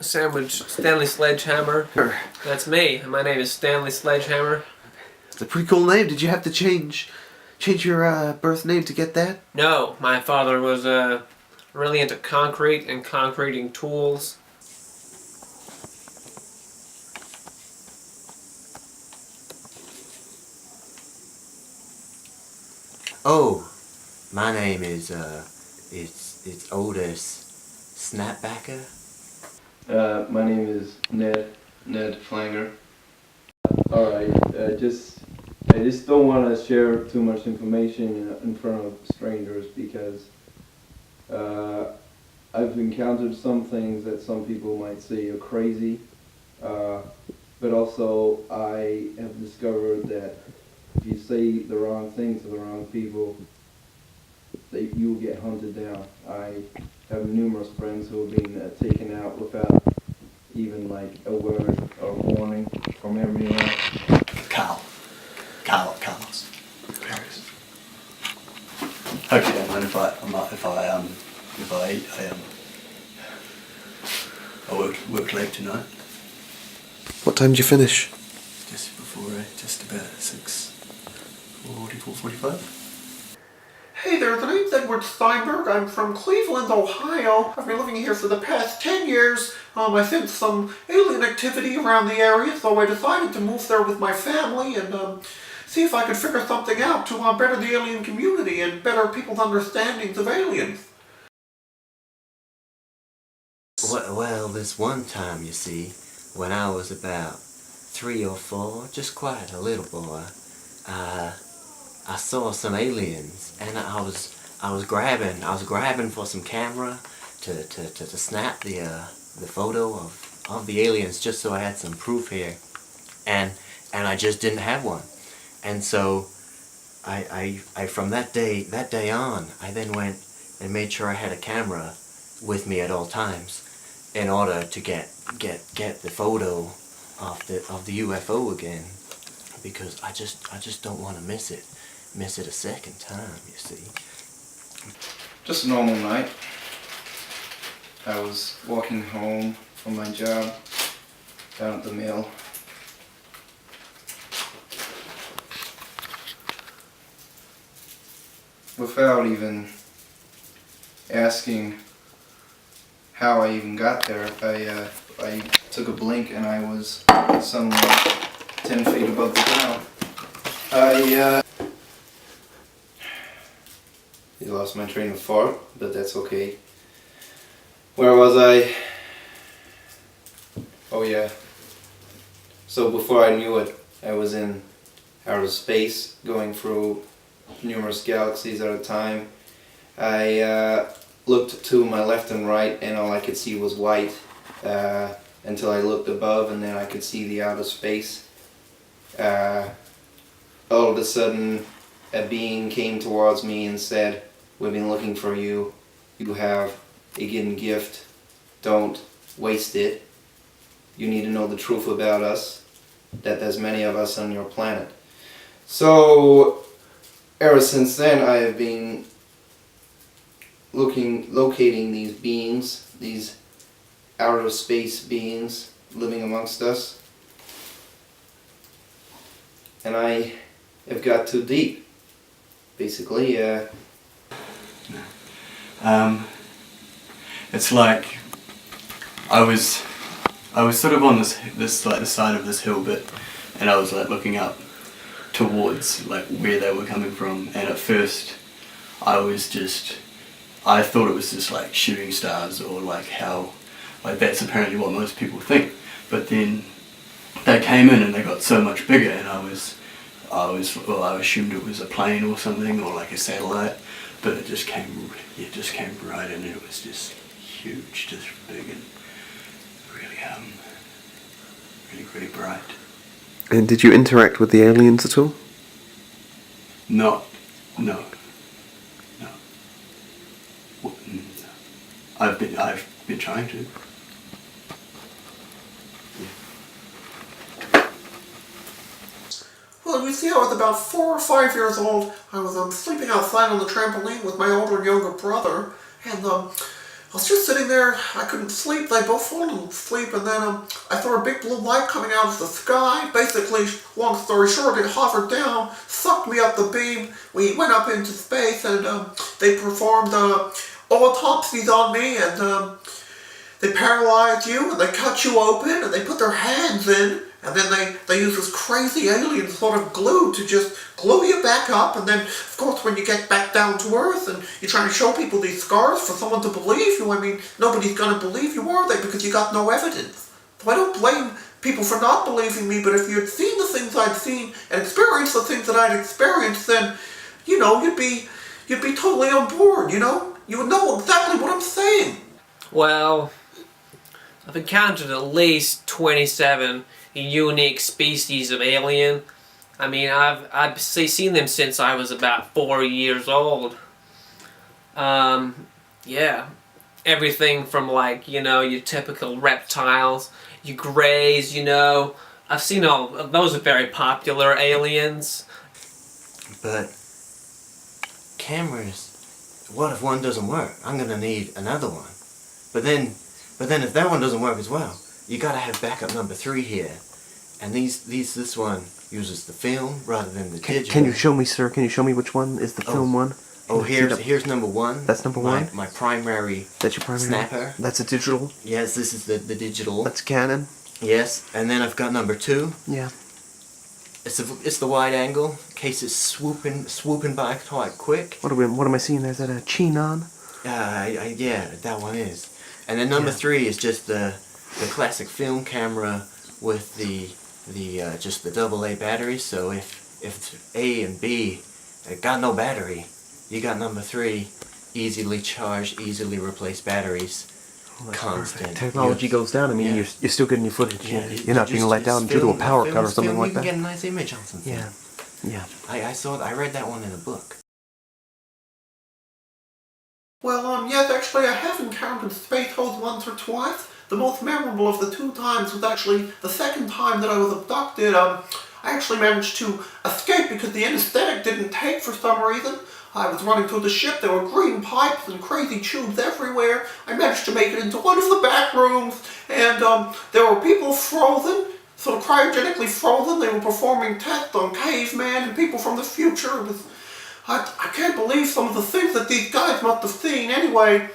Sandwich Stanley Sledgehammer. That's me. My name is Stanley Sledgehammer. It's a pretty cool name. Did you have to change your birth name to get that? No, my father was really into concrete and concreting tools. Oh, my name is it's Otis Snapbacker. My name is Ned Flanger. Alright, I just don't want to share too much information in front of strangers because I've encountered some things that some people might say are crazy, but also I have discovered that if you say the wrong things to the wrong people, that you'll get hunted down. I have numerous friends who have been taken out without even like a word or warning from everyone. Carlos. Paris. Hope you don't mind if I worked late tonight. What time did you finish? Just before, just about 4:45. Hey there, the name's Edward Steinberg. I'm from Cleveland, Ohio. I've been living here for the past 10 years. I sensed some alien activity around the area, so I decided to move there with my family and see if I could figure something out to better the alien community and better people's understandings of aliens. Well, this one time, you see, when I was about 3 or 4, just quite a little boy, I saw some aliens, and I was grabbing for some camera to snap the photo of the aliens just so I had some proof here, and I just didn't have one, and so I from that day on, I then went and made sure I had a camera with me at all times in order to get the photo of the UFO again, because I just don't want to miss it a second time, you see. Just a normal night. I was walking home from my job down at the mill. Without even asking how I even got there, I took a blink and I was somewhere 10 feet above the ground. I lost my train of thought, but that's okay. Where was I? Oh yeah. So before I knew it, I was in outer space, going through numerous galaxies at a time. I looked to my left and right, and all I could see was white until I looked above, and then I could see the outer space. All of a sudden, a being came towards me and said, "We've been looking for you. You have a given gift. Don't waste it. You need to know the truth about us, that there's many of us on your planet." So, ever since then, I have been locating these beings, these outer space beings living amongst us. And I have got too deep, basically. It's like I was sort of on this like the side of this hill bit, and I was like looking up towards like where they were coming from, and at first I thought it was just like shooting stars, or like how like that's apparently what most people think, but then they came in and they got so much bigger, and I assumed it was a plane or something, or like a satellite, but it just came right in, and it was just huge, just big, and really bright. And did you interact with the aliens at all? No. I've been trying to. Well, you see, I was about 4 or 5 years old. I was sleeping outside on the trampoline with my older and younger brother, and I was just sitting there, I couldn't sleep, they both fallen asleep, and then I saw a big blue light coming out of the sky. Basically, long story short, it hovered down, sucked me up the beam, we went up into space, and they performed autopsies on me, and they paralyzed you, and they cut you open, and they put their hands in, and then they use this crazy alien sort of glue to just glue you back up, and then, of course, when you get back down to Earth, and you're trying to show people these scars for someone to believe you, I mean, nobody's gonna believe you, are they? Because you got no evidence. So I don't blame people for not believing me, but if you had seen the things I'd seen, and experienced the things that I'd experienced, then, you know, you'd be totally on board, you know? You would know exactly what I'm saying. Well, I've encountered at least 27 unique species of alien. I mean, I've seen them since I was about 4 years old. Yeah. Everything from, like, you know, your typical reptiles, your greys, you know. I've seen all, those are very popular aliens. But cameras, what if one doesn't work? I'm gonna need another one. But then if that one doesn't work as well, you gotta have backup number 3 here. And this one uses the film rather than the digital. Can you show me, sir? Can you show me which one is the film one? Oh, here's number 1. That's number 1? My primary That's your primary snapper. That's a digital? Yes, this is the digital. That's Canon? Yes, and then I've got number 2. Yeah. It's the wide angle, in case it's swooping by quite quick. What am I seeing there? Is that a Chinon? Yeah, that one is. And then number 3 is just the classic film camera with the just the AA battery. So if A and B got no battery, you got number 3, easily charged, easily replaced batteries. Constant. Technology goes down. I mean, Yeah. you're still getting your footage. Yeah, You're not being let down due to a power cut or something like You can that. get a nice image on something. Yeah. Yeah. I read that one in a book. Well, yes, actually, I have encountered space holes once or twice. The most memorable of the 2 times was actually the second time that I was abducted. I actually managed to escape because the anesthetic didn't take for some reason. I was running through the ship, there were green pipes and crazy tubes everywhere. I managed to make it into one of the back rooms, and there were people frozen, sort of cryogenically frozen. They were performing tests on caveman and people from the future. It was, I can't believe some of the things that these guys must have seen. Anyway,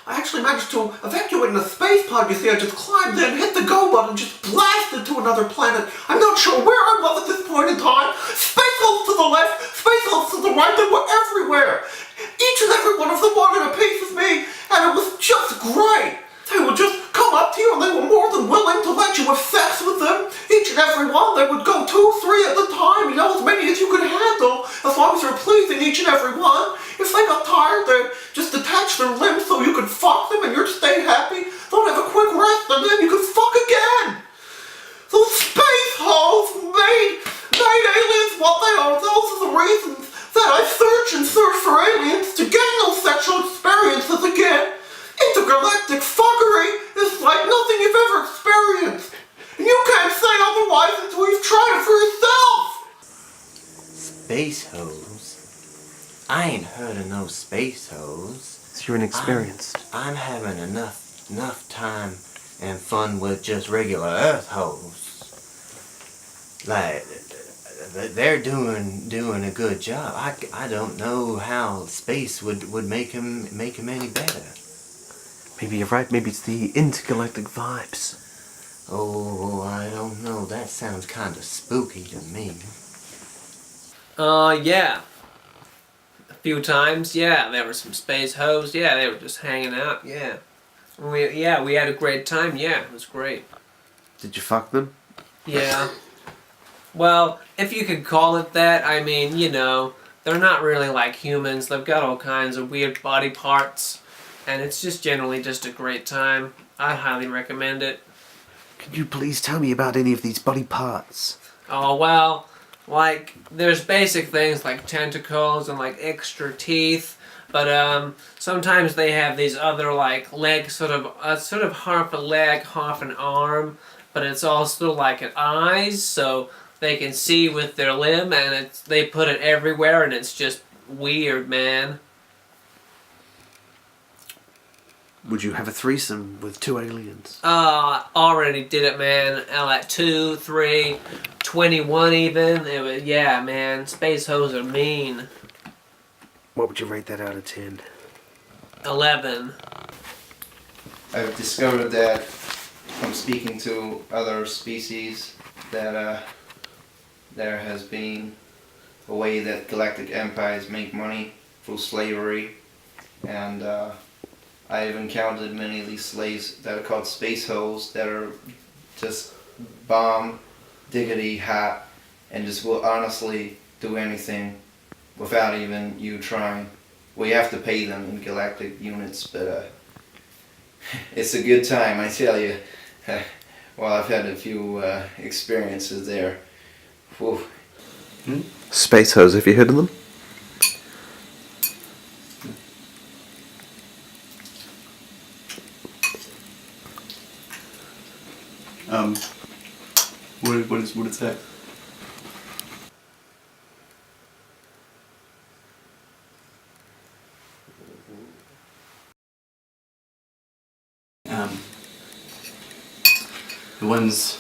I actually managed to evacuate in a space pod. You see, I just climbed in, hit the go button, just blasted to another planet. I'm not sure where I was at this point in time. Space holes to the left, space holes to the right, they were everywhere. Each and every one of them wanted a piece of me, and it was just great. They would just come up to you, and they were more than willing to let you have sex with them. Each and every one, they would go 2, 3 at a time, you know, as many as you could handle, as long as you're pleasing each and every one. If they got tired, they'd just detach their limbs so you could fuck them and you'd stay happy. They'll have a quick rest, and then you could fuck again. Those space holes made aliens what they are. Those are the reasons that I search for aliens to gain those sexual experiences again. Intergalactic fuckery is like nothing you've ever experienced. And you can't say otherwise until you've tried it for yourself. Space hoes? I ain't heard of no space hoes. So you're inexperienced. I'm having enough time and fun with just regular Earth hoes. Like, they're doing a good job. I don't know how space would make him any better. Maybe you're right. Maybe it's the intergalactic vibes. Oh, I don't know. That sounds kind of spooky to me. Yeah. A few times, yeah. There were some space hoes, yeah. They were just hanging out, yeah. We had a great time, yeah. It was great. Did you fuck them? Yeah. Well, if you could call it that, I mean, you know, they're not really like humans. They've got all kinds of weird body parts. And it's just generally just a great time. I highly recommend it. Could you please tell me about any of these body parts? Oh, well, like, there's basic things like tentacles and, like, extra teeth. But, sometimes they have these other, like, legs, sort of half a leg, half an arm. But it's also like an eyes, so they can see with their limb, and they put it everywhere, and it's just weird, man. would you have a threesome with 2 aliens? Already did it, man. Like 2, 3, 21 even. It was, yeah, man. Space hoes are mean. What would you rate that out of 10? 11. I've discovered that from speaking to other species that there has been a way that galactic empires make money through slavery, and I've encountered many of these slaves that are called space hoes that are just bomb diggity hot and just will honestly do anything without even you trying. We have to pay them in galactic units, but it's a good time, I tell you. Well, I've had a few experiences there. Whew. Space hoes, have you heard of them? What is that? The ones,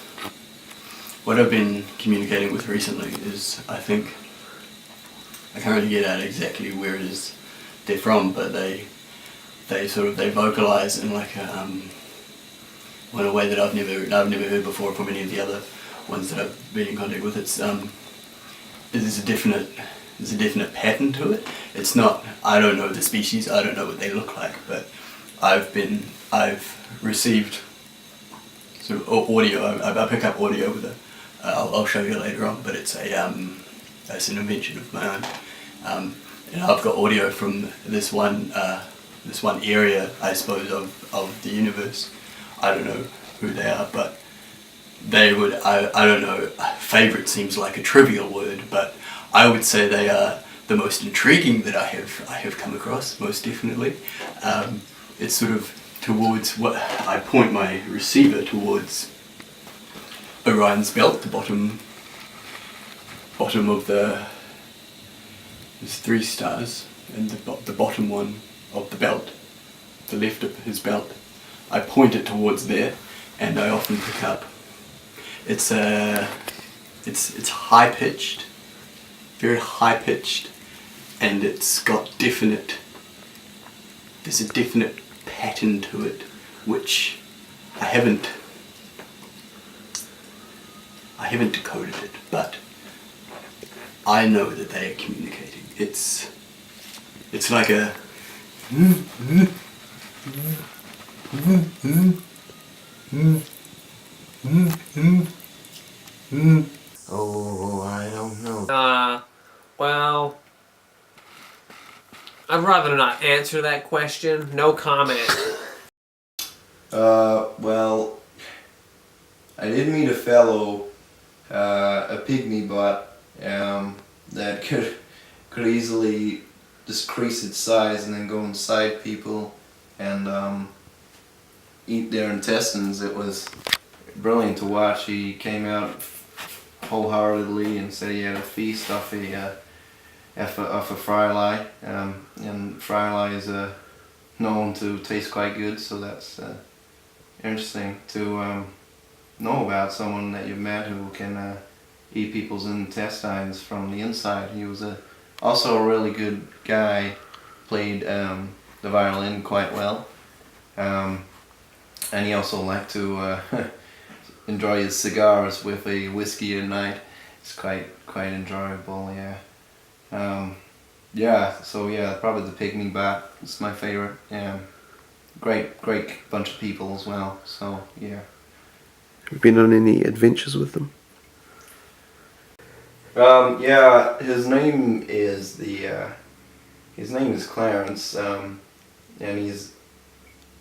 what I've been communicating with recently is, I think, I can't really get at exactly where it is they're from, but they vocalize in like a, in a way that I've never heard before from any of the other ones that I've been in contact with. It's there's a definite pattern to it. It's not, I don't know the species, I don't know what they look like, but I've received sort of audio. I pick up audio with a. I'll show you later on, but it's an invention of my own. And I've got audio from this one area, I suppose, of the universe. I don't know who they are, but they would. I don't know. Favorite seems like a trivial word, but I would say they are the most intriguing that I have come across. Most definitely, it's sort of towards what I point my receiver towards Orion's belt, the bottom of there's 3 stars, and the bottom one of the belt, the left of his belt. I point it towards there, and I often pick up. It's high pitched, very high pitched, and it's got there's a definite pattern to it, which I haven't decoded it, but I know that they are communicating. It's like a Oh, I don't know. Well, I'd rather not answer that question. No comment. Well, I did meet a fellow, a pygmy bot, that could easily just increase its size and then go inside people and eat their intestines. It was brilliant to watch. He came out wholeheartedly and said he had a feast off a frylie, and frylie is known to taste quite good, so that's interesting to know about someone that you've met who can eat people's intestines from the inside. He was also a really good guy, played the violin quite well, and he also liked to enjoy his cigars with a whiskey at night. It's quite enjoyable, yeah. So probably the pygmy bat is my favorite. Yeah, great bunch of people as well. So yeah. Have you been on any adventures with them? Yeah, his name is Clarence, and he's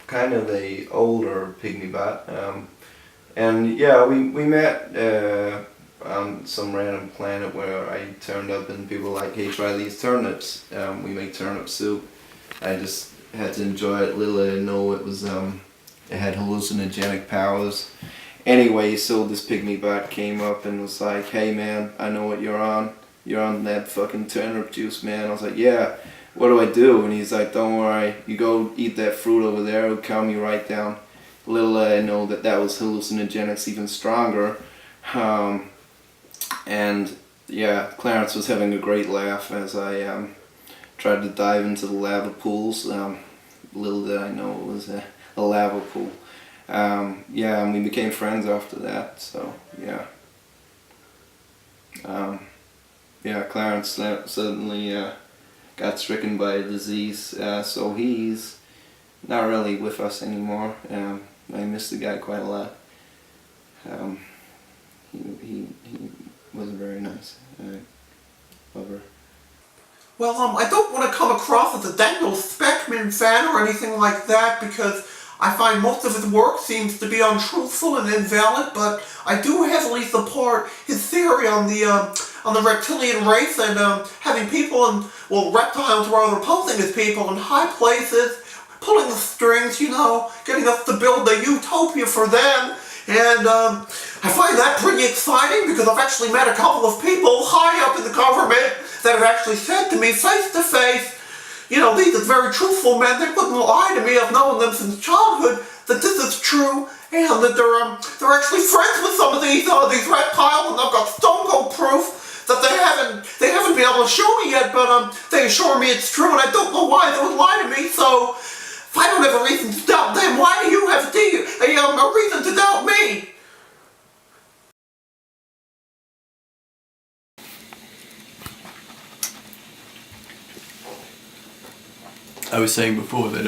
kind of a older pygmy bat. And yeah, we met on some random planet where I turned up and people were like, hey, try these turnips. We make turnip soup. I just had to enjoy it. Little did I know it was it had hallucinogenic powers. Anyway, so this pygmy bat came up and was like, hey man, I know what you're on. You're on that fucking turnip juice, man. I was like, yeah. what do I do? And he's like, don't worry, you go eat that fruit over there, it'll calm you right down. Little did I know that was hallucinogenics even stronger. And yeah, Clarence was having a great laugh as I tried to dive into the lava pools. Little did I know it was a lava pool. Yeah, and we became friends after that, so yeah. Yeah, Clarence suddenly got stricken by a disease, so he's not really with us anymore. I miss the guy quite a lot. He wasn't very nice. However. Well, I don't want to come across as a Daniel Speckman fan or anything like that, because I find most of his work seems to be untruthful and invalid, but I do heavily support his theory on the reptilian race and having people and, well, reptiles rather posing as people in high places, pulling the strings, you know, getting us to build a utopia for them. And I find that pretty exciting because I've actually met a couple of people high up in the government that have actually said to me face to face, you know, these are very truthful men, they wouldn't lie to me, I've known them since childhood, that this is true, and that they're actually friends with some of these reptiles, and I've got stone cold proof that they haven't been able to show me yet, but they assure me it's true, and I don't know why they would lie to me. So if I don't have a reason to doubt them, why do you have a reason to doubt me? I was saying before that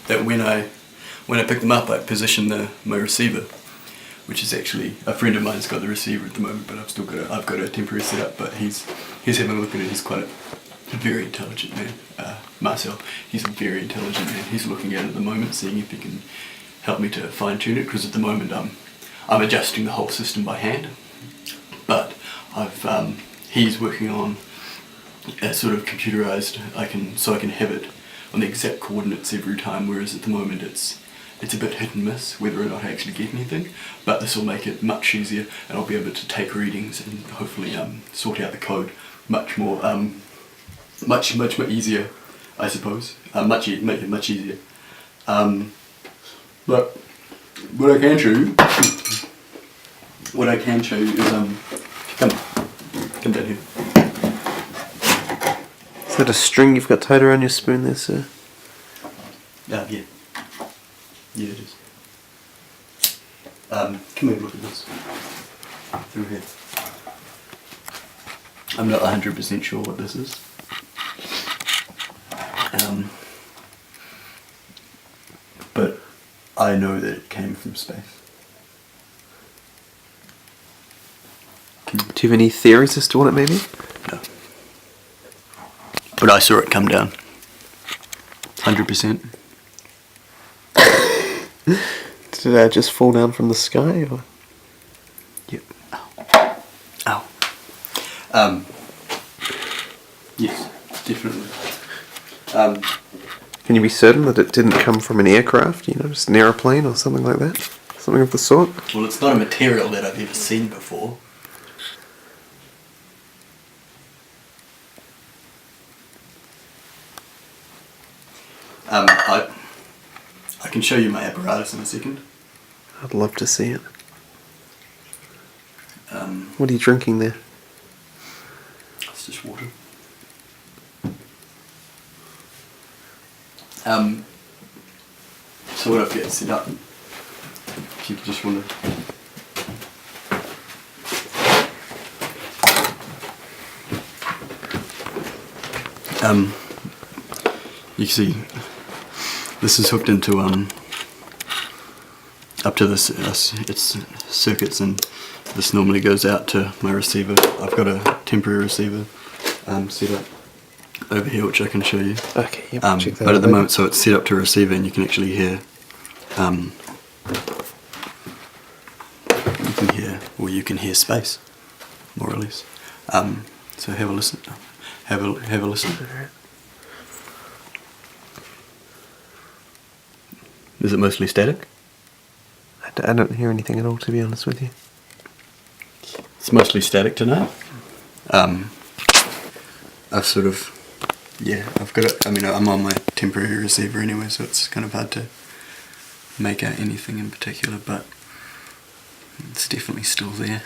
that when I pick them up, I position my receiver, which is actually a friend of mine's got the receiver at the moment, but I've got a temporary setup. But he's having a look at it. He's quite a very intelligent man, Marcel. He's a very intelligent man. He's looking at it at the moment, seeing if he can help me to fine tune it, because at the moment I'm adjusting the whole system by hand. But he's working on a sort of computerized, so I can have it on the exact coordinates every time, whereas at the moment it's a bit hit and miss whether or not I actually get anything. But this will make it much easier, and I'll be able to take readings and hopefully sort out the code much more, much easier, I suppose. Make it much easier. But what I can show you is come down here. Is that a string you've got tied around your spoon there, sir? Yeah. Yeah, it is. Come here and look at this. Through here. I'm not 100% sure what this is. But I know that it came from space. Do you have any theories as to what it may be? No. But I saw it come down. 100%. Did it just fall down from the sky, or? Yep. Ow. Yes, definitely. Can you be certain that it didn't come from an aircraft, just an aeroplane or something like that? Something of the sort? Well, it's not a material that I've ever seen before. I can show you my apparatus in a second. I'd love to see it. What are you drinking there? It's just water. So what I've got set up, if you just want to... you can see this is hooked into up to this its circuits, and this normally goes out to my receiver. I've got a temporary receiver set up over here, which I can show you. Okay, yep, check that but out at the later. moment, so it's set up to receiver, and you can actually hear you can hear space, more or less. So have a listen. Have a listen. Is it mostly static? I don't hear anything at all, to be honest with you. It's mostly static tonight. I've sort of yeah, I've got it. I mean, I'm on my temporary receiver anyway, so it's kind of hard to make out anything in particular, but it's definitely still there.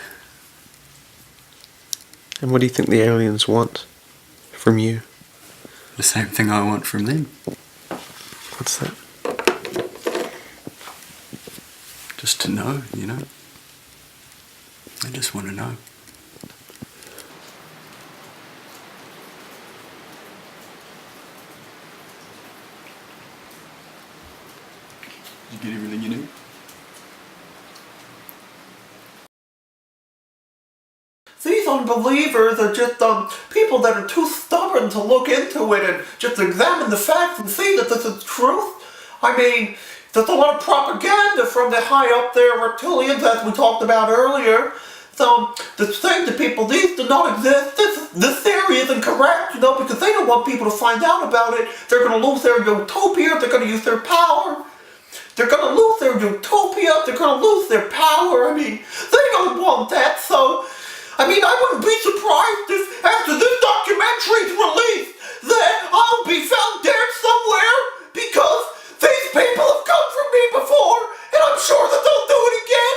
And what do you think the aliens want from you? The same thing I want from them. What's that? Just to know, you know? I just want to know. Did you get everything you need? These unbelievers are just people that are too stubborn to look into it and just examine the facts and see that this is truth. I mean, there's a lot of propaganda from the high up there reptilians, as we talked about earlier. So, the saying to people, these do not exist, this theory isn't correct, you know, because they don't want people to find out about it. They're going to lose their utopia, they're going to use their power. They're going to lose their utopia, they're going to lose their power. I mean, they don't want that, so... I mean, I wouldn't be surprised if after this documentary's released that I'll be found dead somewhere because these people have come for me before and I'm sure that they'll do it again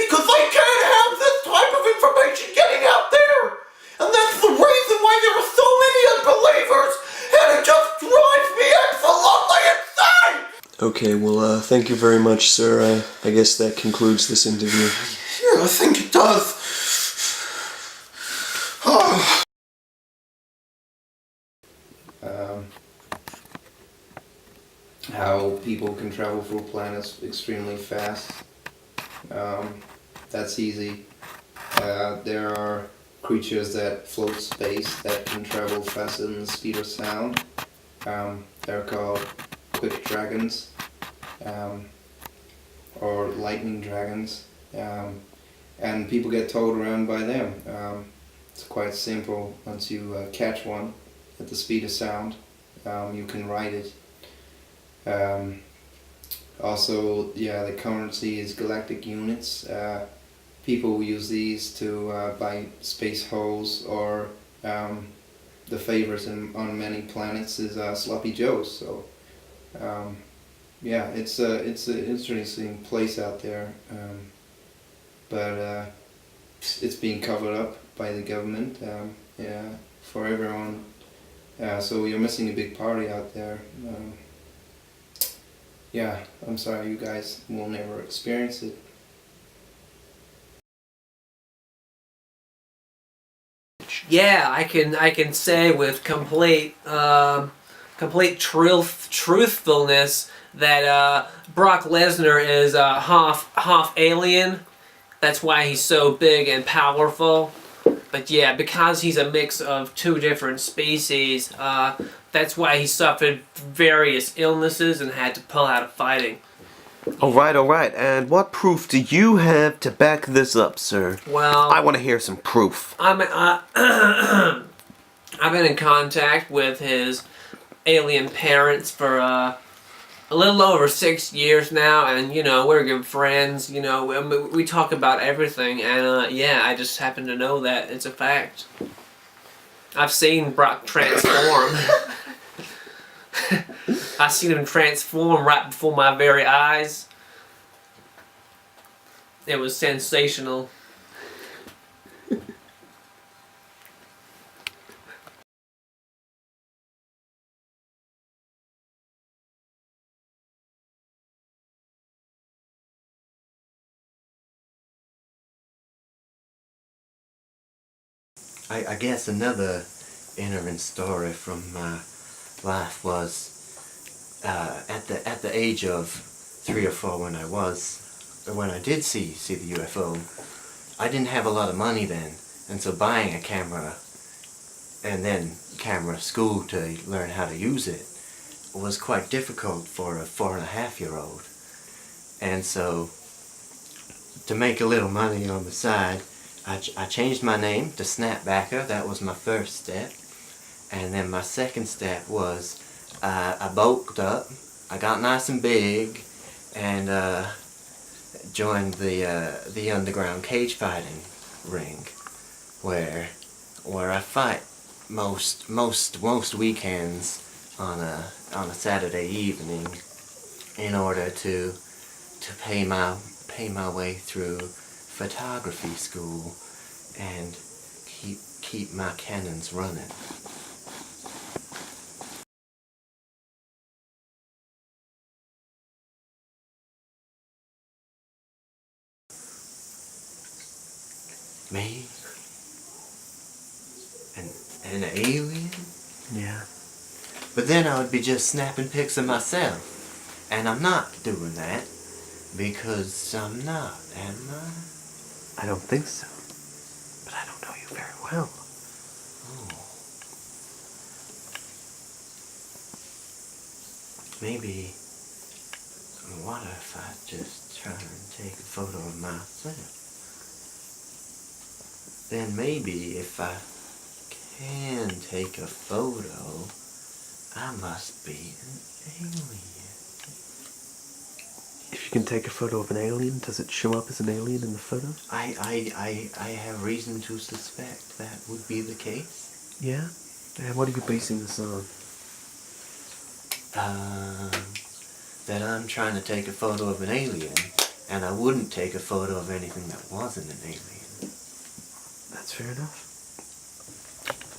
because they can't have this type of information getting out there. And that's the reason why there are so many unbelievers and it just drives me absolutely insane. Okay, well, thank you very much, sir. I guess that concludes this interview. Yeah, I think it does. How people can travel through planets extremely fast. That's easy. There are creatures that float space that can travel faster than the speed of sound. They're called quick dragons, or lightning dragons, and people get towed around by them. It's quite simple. Once you catch one at the speed of sound, you can ride it. Also, yeah, the currency is galactic units. People use these to buy space holes, or the favorites on many planets is Sloppy Joe's. So, yeah, it's an interesting place out there, but it's being covered up by the government, yeah, for everyone. So you're missing a big party out there. Yeah, I'm sorry you guys will never experience it. Yeah, I can say with complete truthfulness that Brock Lesnar is half alien. That's why he's so big and powerful. But yeah, because he's a mix of two different species, that's why he suffered various illnesses and had to pull out of fighting. Alright. And what proof do you have to back this up, sir? Well, I want to hear some proof. I've been in contact with his alien parents for a little over 6 years now, and you know, we're good friends. You know, we talk about everything, and yeah, I just happen to know that it's a fact. I've seen Brock transform. I seen him transform right before my very eyes. It was sensational. I guess another interesting story from my life was at the age of 3 or 4 when I did see the UFO, I didn't have a lot of money then, and so buying a camera and then camera school to learn how to use it was quite difficult for a 4.5-year-old. And so to make a little money on the side, I changed my name to Snapbacker. That was my first step. And then my second step was I bulked up, I got nice and big, and joined the underground cage fighting ring, where I fight most weekends on a Saturday evening in order to pay my way through photography school and keep my Canons running. Me? An alien? Yeah. But then I would be just snapping pics of myself. And I'm not doing that. Because I'm not, am I? I don't think so. But I don't know you very well. Oh. Maybe... What if I just try and take a photo of myself? Then maybe if I can take a photo, I must be an alien. If you can take a photo of an alien, does it show up as an alien in the photo? I have reason to suspect that would be the case. Yeah? And what are you basing this on? That I'm trying to take a photo of an alien, and I wouldn't take a photo of anything that wasn't an alien. That's fair enough.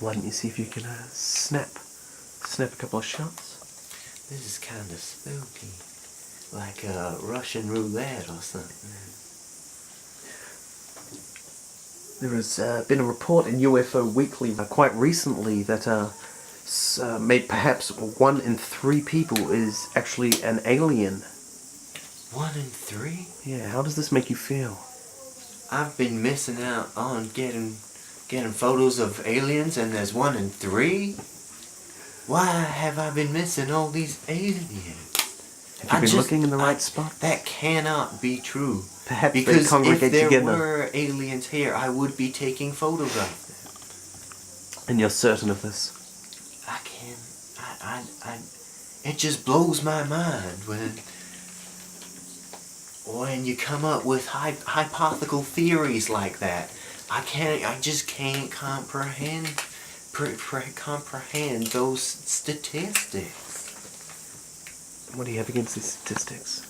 Why don't you see if you can snap a couple of shots? This is kind of spooky. Like a Russian roulette or something. There has been a report in UFO Weekly quite recently that made perhaps 1 in 3 people is actually an alien. 1 in 3? Yeah, how does this make you feel? I've been missing out on getting photos of aliens, and there's 1 in 3? Why have I been missing all these aliens? Have you been looking in the right spot? That cannot be true. Perhaps they because congregate if there together. were aliens here, I would be taking photos of them. And you're certain of this? It just blows my mind when you come up with hypothetical theories like that. I just can't comprehend those statistics. What do you have against these statistics?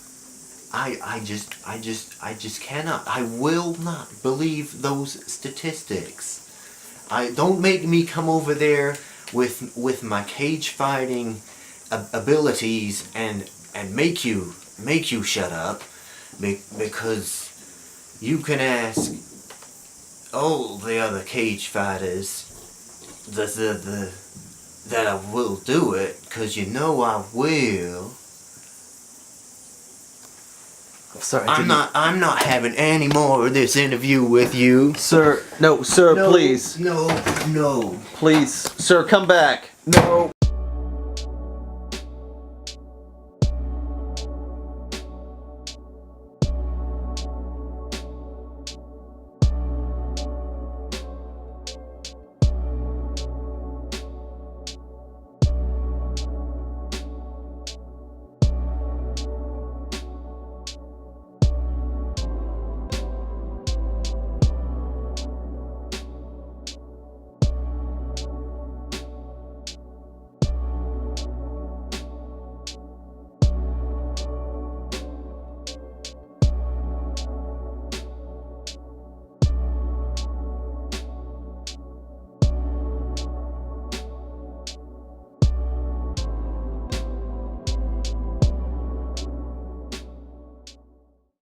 I just cannot. I will not believe those statistics. Don't make me come over there with my cage fighting abilities and make you shut up, because you can ask all the other cage fighters that I will do it, because you know I will. Sorry, I'm not having any more of this interview with you. Sir, no, sir, No, please. No. Please. Sir, come back. No.